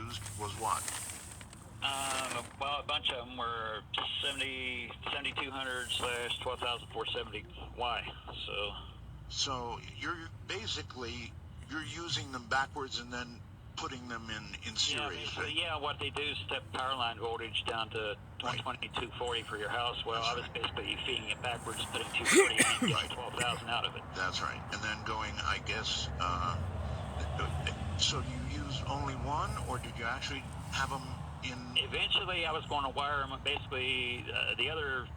used was what? Well, a bunch of them were 7200 slash 12,470. Why? So you're basically using them backwards and then putting them in series. Yeah, yeah. What they do is step power line voltage down to 120, 240 for your house. Well, I was basically feeding it backwards, putting 240 in and getting 12,000 out of it. That's right. And then going, I guess. So do you use only one, or did you actually have them in? Eventually, I was going to wire them. Basically, the other.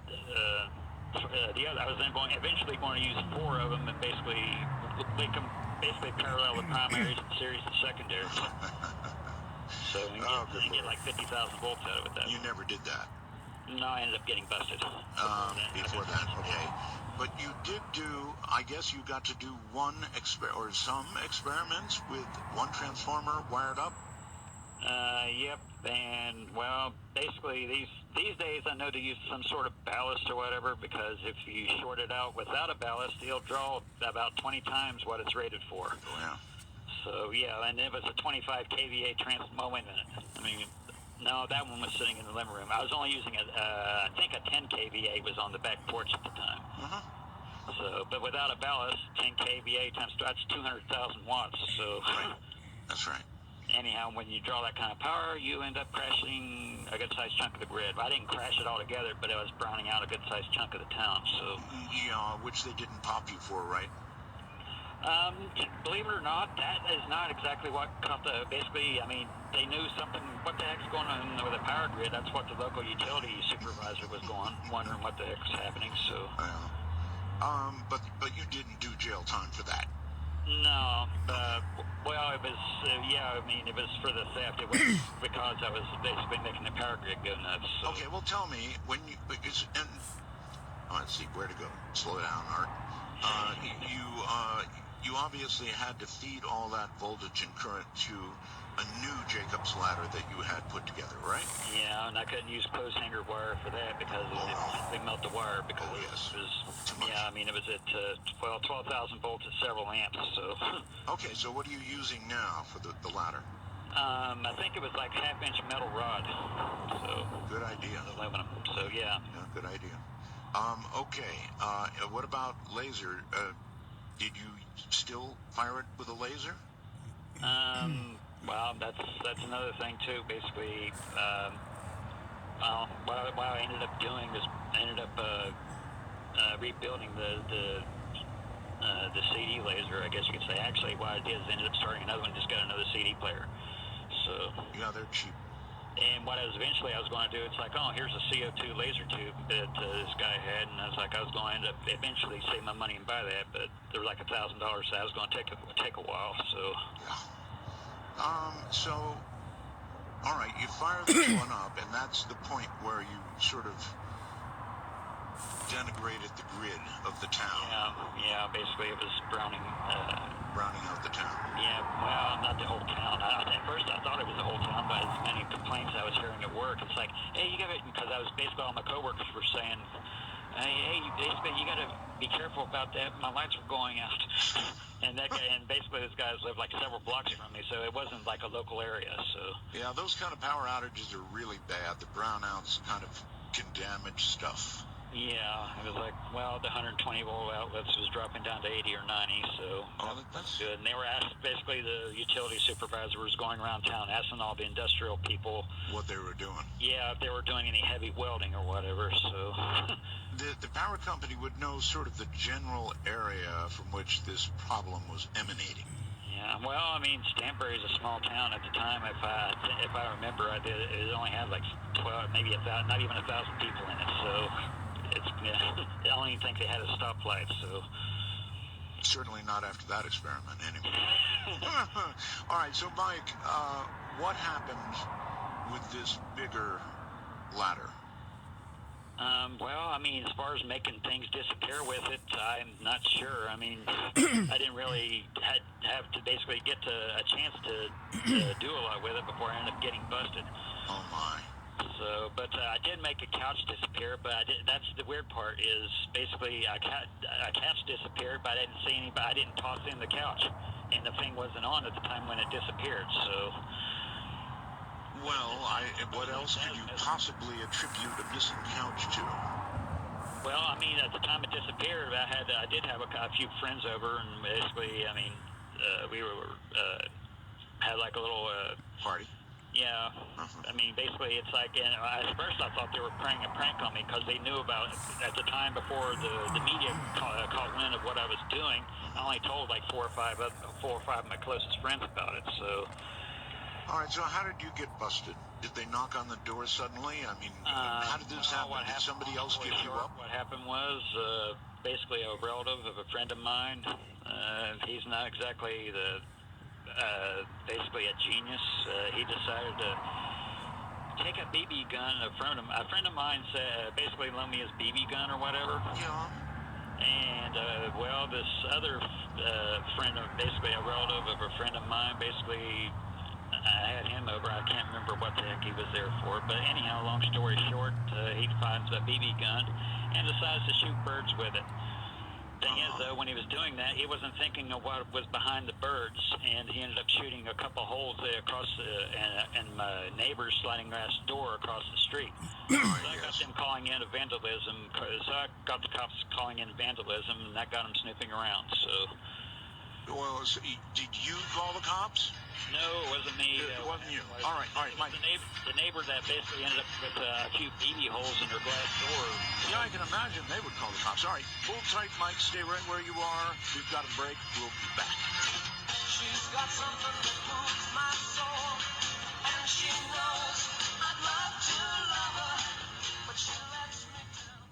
I was then eventually going to use 4 of them and basically link them parallel the primaries and series and secondaries. So you get like 50,000 volts out of it. You never did that. No, I ended up getting busted. Before that, okay. But you did do, I guess you got to do some experiments with one transformer wired up? Yep, and well, basically these days I know to use some sort of ballast or whatever, because if you short it out without a ballast, it'll draw about 20 times what it's rated for. Oh, yeah. So yeah, and it was a 25 kVA wait a minute. I mean, no, that one was sitting in the living room. I was only using I think a 10 kVA was on the back porch at the time. So, but without a ballast, 10 kVA times that's 200,000 watts. So. Right. That's right. Anyhow, when you draw that kind of power, you end up crashing a good-sized chunk of the grid. I didn't crash it all together, but it was browning out a good-sized chunk of the town. So, yeah, which they didn't pop you for, right? Believe it or not, that is not exactly what caught the. Basically, I mean, they knew something. What the heck's going on with the power grid? That's what the local utility supervisor was wondering what the heck's happening. So, but you didn't do jail time for that. No, well, it was, I mean, it was for the theft. It was because I was basically making the power grid go nuts. So. Okay, well, tell me, let's see, where to go? Slow down, Art. You obviously had to feed all that voltage and current to a new Jacob's ladder that you had put together, right? Yeah, and I couldn't use clothes hanger wire for that because it would melt the wire. Because it was, I mean, it was at 12,000 volts at several amps. So. Okay, so what are you using now for the ladder? I think it was like half-inch metal rod. So. Good idea. Aluminum. So yeah. Yeah, good idea. Okay. What about laser? Did you still fire it with a laser? Well, that's another thing too. Basically, what I ended up doing is rebuilding the CD laser, I guess you could say. Actually, what I did is ended up starting another one. Just got another CD player. So. Yeah, they're cheap. And what I was going to do, it's like, oh, here's a CO2 laser tube that this guy had, and I was like, I was going to end up eventually save my money and buy that, but there was like $1,000, so that was going to take a while. So. So, all right, you fire this one up, and that's the point where you sort of denigrated the grid of the town. Yeah, basically it was browning out the town. Yeah, well, not the whole town. At first I thought it was the whole town, but as many complaints I was hearing at work, it's like, hey, you got to, because I was basically all my coworkers were saying, hey, you got to be careful about that. My lights were going out. And that guy, and basically this guy lived like several blocks from me, so it wasn't like a local area. So. Yeah, those kind of power outages are really bad. The brownouts kind of can damage stuff. Yeah, it was like, well, the 120 volt outlets was dropping down to 80 or 90, so that's good. And they were asked, basically the utility supervisor was going around town asking all the industrial people what they were doing. Yeah, if they were doing any heavy welding or whatever, so. The power company would know sort of the general area from which this problem was emanating. Yeah, well, I mean, Stanbury's a small town at the time. If I remember, it only had like 12, maybe 1,000, not even 1,000 people in it, so. I don't even think they had a stoplight, so. Certainly not after that experiment, anyway. All right, so Mike, what happened with this bigger ladder? Well, I mean, as far as making things disappear with it, I'm not sure. I mean, I didn't really have to basically get a chance to do a lot with it before I ended up getting busted. Oh, my. So, but I did make a couch disappear, but that's the weird part is basically a couch disappeared, but I didn't see anybody. I didn't toss in the couch, and the thing wasn't on at the time when it disappeared. So, What else could you possibly attribute a missing couch to? Well, I mean, at the time it disappeared, I did have a few friends over, and basically, I mean, we were had like a little Party? yeah. I mean, basically, it's like, and at first I thought they were playing a prank on me because they knew about it. At the time before the media caught wind of what I was doing. I only told like four or five of my closest friends about it. So. All right, so how did you get busted? Did they knock on the door suddenly? I mean, how did this happen? Did somebody else give you up? What happened was basically a relative of a friend of mine. He's not exactly basically a genius. He decided to take a BB gun. A friend of mine said, basically loaned me his BB gun or whatever. Yeah. And well, this other friend, basically a relative of a friend of mine, basically. I had him over. I can't remember what the heck he was there for. But anyhow, long story short, he finds a BB gun and decides to shoot birds with it. Thing is, though, when he was doing that, he wasn't thinking of what was behind the birds, and he ended up shooting a couple holes there across and my neighbor's sliding glass door across the street. So I got them calling in vandalism. So I got the cops calling in vandalism, and that got them snooping around. So. Well, so did you call the cops? No, it wasn't me. It wasn't you. All right, Mike. The neighbor that basically ended up with a few BB holes in her glass door. Yeah, I can imagine they would call the cops. All right, pull tight, Mike. Stay right where you are. We've got a break. We'll be back. She's got something that moves my soul, and she knows I'd love to love her, but she lets me down.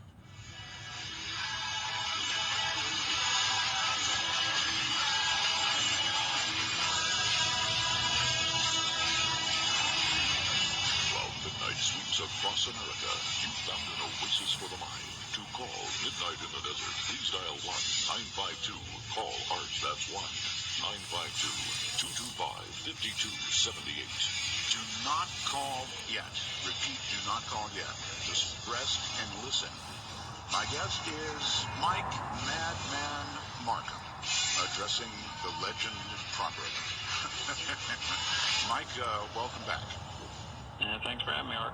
From midnight sweeps across America, you found an oasis for the mind. To call Midnight in the Desert, please dial 1-952-CALL ART. That's 1-952-225-5278. Do not call yet. Repeat, do not call yet. Just rest and listen. My guest is Mike Madman Markham, addressing the legend properly. Mike, welcome back. Thanks for having me, Art.